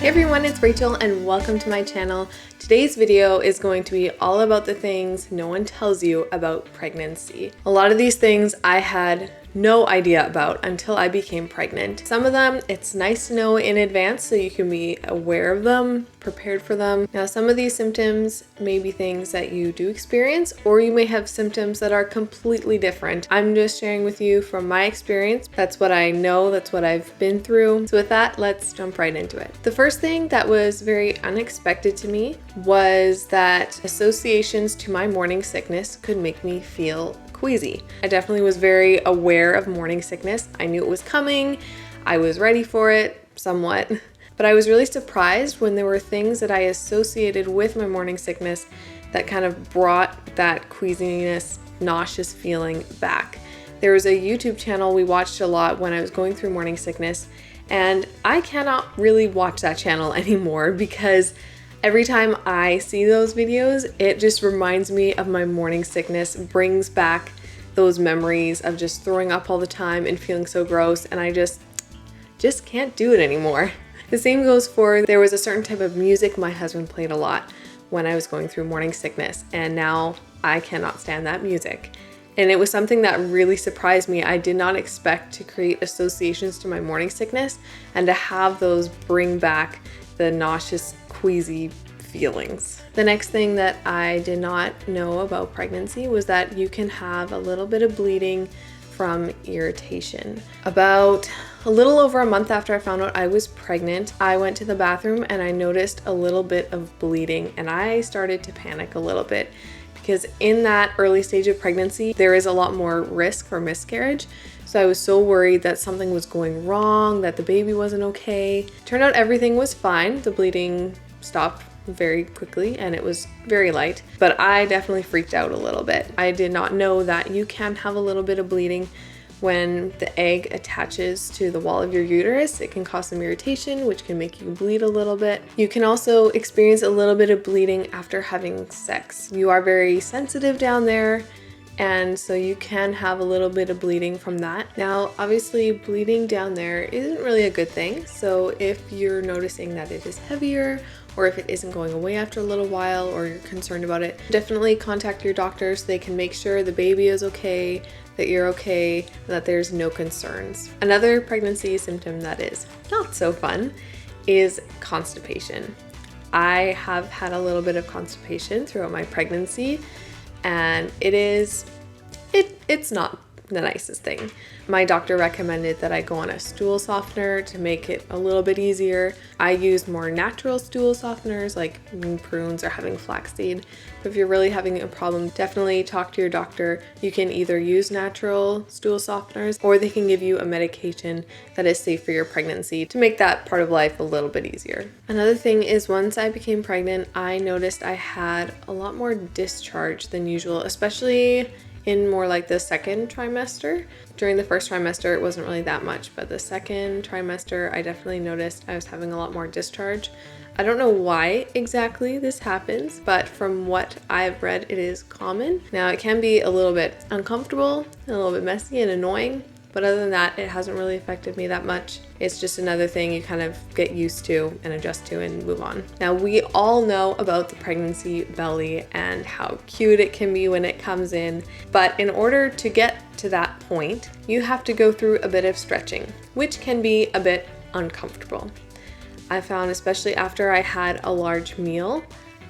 Hey everyone, it's Rachel and welcome to my channel. Today's video is going to be all about the things no one tells you about pregnancy. A lot of these things I had no idea about until I became pregnant. Some of them it's nice to know in advance so you can be aware of them, prepared for them. Now some of these symptoms may be things that you do experience, or you may have symptoms that are completely different. I'm just sharing with you from my experience. That's what I know, that's what I've been through. So with that, let's jump right into it. The first thing that was very unexpected to me was that associations to my morning sickness could make me feel queasy. I definitely was very aware of morning sickness. I knew it was coming. I was ready for it somewhat. But I was really surprised when there were things that I associated with my morning sickness that kind of brought that queasiness, nauseous feeling back. There was a YouTube channel we watched a lot when I was going through morning sickness, and I cannot really watch that channel anymore because every time I see those videos, it just reminds me of my morning sickness, brings back those memories of just throwing up all the time and feeling so gross, and I just can't do it anymore. The same goes for, there was a certain type of music my husband played a lot when I was going through morning sickness, and now I cannot stand that music. And it was something that really surprised me. I did not expect to create associations to my morning sickness and to have those bring back the nauseous, queasy feelings. The next thing that I did not know about pregnancy was that you can have a little bit of bleeding from irritation. About a little over a month after I found out I was pregnant, I went to the bathroom and I noticed a little bit of bleeding, and I started to panic a little bit because in that early stage of pregnancy, there is a lot more risk for miscarriage. So I was so worried that something was going wrong, that the baby wasn't okay. Turned out everything was fine. The bleeding stopped very quickly and it was very light, but I definitely freaked out a little bit. I did not know that you can have a little bit of bleeding when the egg attaches to the wall of your uterus. It can cause some irritation, which can make you bleed a little bit. You can also experience a little bit of bleeding after having sex. You are very sensitive down there, and so you can have a little bit of bleeding from that. Now, obviously, bleeding down there isn't really a good thing. So if you're noticing that it is heavier, or if it isn't going away after a little while, or you're concerned about it, definitely contact your doctor so they can make sure the baby is okay, that you're okay, and that there's no concerns. Another pregnancy symptom that is not so fun is constipation. I have had a little bit of constipation throughout my pregnancy, and it's not the nicest thing. My doctor recommended that I go on a stool softener to make it a little bit easier. I use more natural stool softeners like prunes or having flaxseed. But if you're really having a problem, definitely talk to your doctor. You can either use natural stool softeners, or they can give you a medication that is safe for your pregnancy to make that part of life a little bit easier. Another thing is, once I became pregnant, I noticed I had a lot more discharge than usual, especially in more like the second trimester. During the first trimester, it wasn't really that much, but the second trimester, I definitely noticed I was having a lot more discharge. I don't know why exactly this happens, but from what I've read, it is common. Now, it can be a little bit uncomfortable, a little bit messy and annoying, but other than that, it hasn't really affected me that much. It's just another thing you kind of get used to and adjust to and move on. Now, we all know about the pregnancy belly and how cute it can be when it comes in. But in order to get to that point, you have to go through a bit of stretching, which can be a bit uncomfortable. I found, especially after I had a large meal,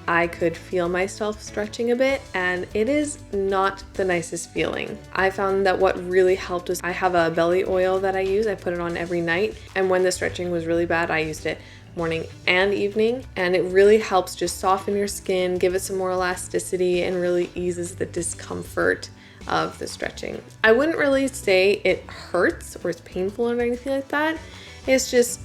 I could feel myself stretching a bit, and it is not the nicest feeling. I found that what really helped was I have a belly oil that I use. I put it on every night, and when the stretching was really bad, I used it morning and evening, and it really helps just soften your skin, give it some more elasticity, and really eases the discomfort of the stretching. I wouldn't really say it hurts or is painful or anything like that. It's just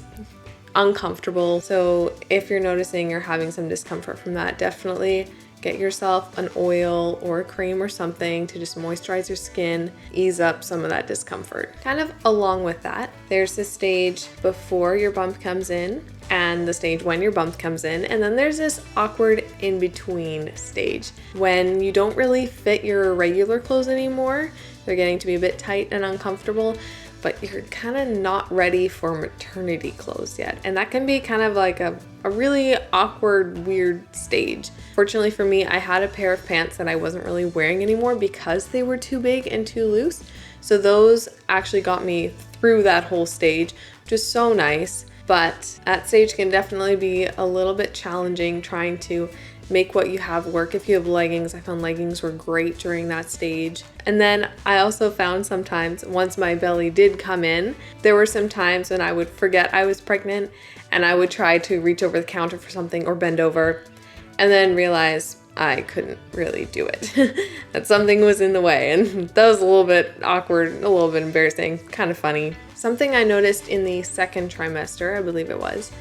uncomfortable. So if you're noticing you're having some discomfort from that, definitely get yourself an oil or a cream or something to just moisturize your skin, ease up some of that discomfort. Kind of along with that, there's the stage before your bump comes in and the stage when your bump comes in, and then there's this awkward in-between stage when you don't really fit your regular clothes anymore. They're getting to be a bit tight and uncomfortable. but you're kind of not ready for maternity clothes yet. And that can be kind of like a really awkward, weird stage. Fortunately for me, I had a pair of pants that I wasn't really wearing anymore because they were too big and too loose. So those actually got me through that whole stage, which is so nice. But that stage can definitely be a little bit challenging trying to make what you have work. If you have leggings, I found leggings were great during that stage. And then I also found sometimes once my belly did come in, there were some times when I would forget I was pregnant and I would try to reach over the counter for something or bend over and then realize I couldn't really do it. That something was in the way, and that was a little bit awkward, a little bit embarrassing, kind of funny. Something I noticed in the second trimester, I believe it was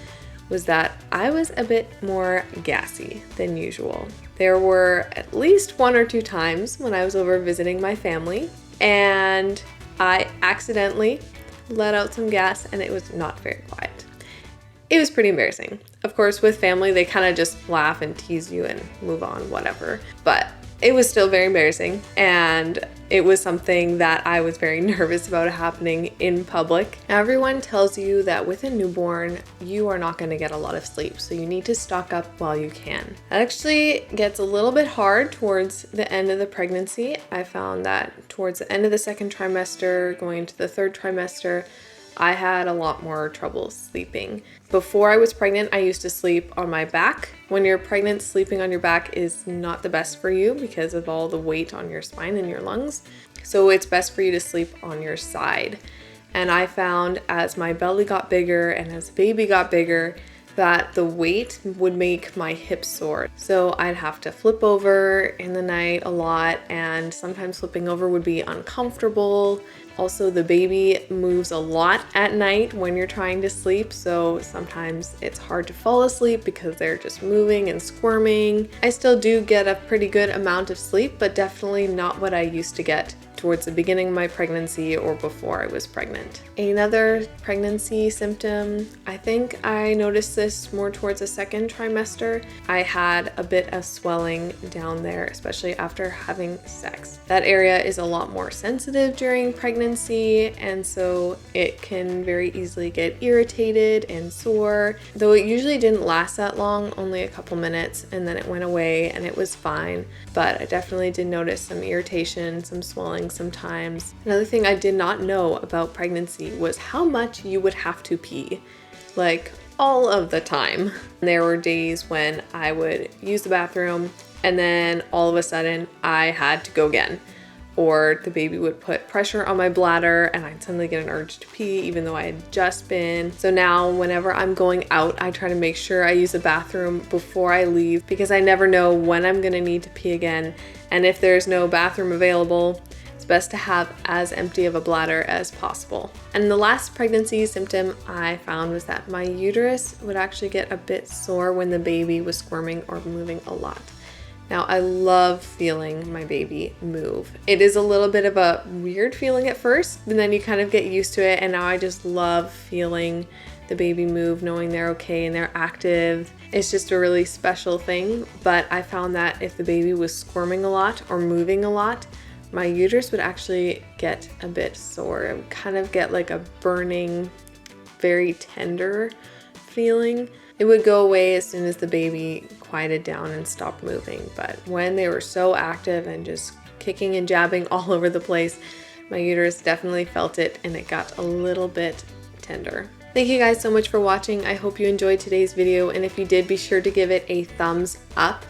that I was a bit more gassy than usual. There were at least 1 or 2 times when I was over visiting my family and I accidentally let out some gas and it was not very quiet. It was pretty embarrassing. Of course, with family, they kind of just laugh and tease you and move on, whatever. But it was still very embarrassing, and it was something that I was very nervous about happening in public. Everyone tells you that with a newborn, you are not going to get a lot of sleep, so you need to stock up while you can. That actually gets a little bit hard towards the end of the pregnancy. I found that towards the end of the second trimester, going into the third trimester, I had a lot more trouble sleeping. Before I was pregnant, I used to sleep on my back. When you're pregnant, sleeping on your back is not the best for you because of all the weight on your spine and your lungs. So it's best for you to sleep on your side. And I found as my belly got bigger and as the baby got bigger, that the weight would make my hips sore. So I'd have to flip over in the night a lot, and sometimes flipping over would be uncomfortable. Also, the baby moves a lot at night when you're trying to sleep, so sometimes it's hard to fall asleep because they're just moving and squirming. I still do get a pretty good amount of sleep, but definitely not what I used to get towards the beginning of my pregnancy or before I was pregnant. Another pregnancy symptom, I think I noticed this more towards the second trimester. I had a bit of swelling down there, especially after having sex. That area is a lot more sensitive during pregnancy, and so it can very easily get irritated and sore. Though it usually didn't last that long, only a couple minutes, and then it went away and it was fine. But I definitely did notice some irritation, some swelling sometimes. Another thing I did not know about pregnancy was how much you would have to pee, like all of the time. There were days when I would use the bathroom and then all of a sudden I had to go again, or the baby would put pressure on my bladder and I'd suddenly get an urge to pee even though I had just been. So now whenever I'm going out, I try to make sure I use the bathroom before I leave because I never know when I'm gonna need to pee again. And if there's no bathroom available, it's best to have as empty of a bladder as possible. And the last pregnancy symptom I found was that my uterus would actually get a bit sore when the baby was squirming or moving a lot. Now, I love feeling my baby move. It is a little bit of a weird feeling at first, but then you kind of get used to it, and now I just love feeling the baby move, knowing they're okay and they're active. It's just a really special thing, but I found that if the baby was squirming a lot or moving a lot, my uterus would actually get a bit sore. It would kind of get like a burning, very tender feeling. It would go away as soon as the baby quieted down and stopped moving. But when they were so active and just kicking and jabbing all over the place, my uterus definitely felt it and it got a little bit tender. Thank you guys so much for watching. I hope you enjoyed today's video, and if you did, be sure to give it a thumbs up.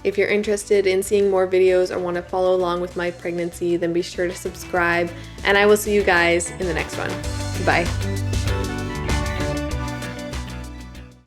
If you're interested in seeing more videos or want to follow along with my pregnancy, then be sure to subscribe, and I will see you guys in the next one. Bye.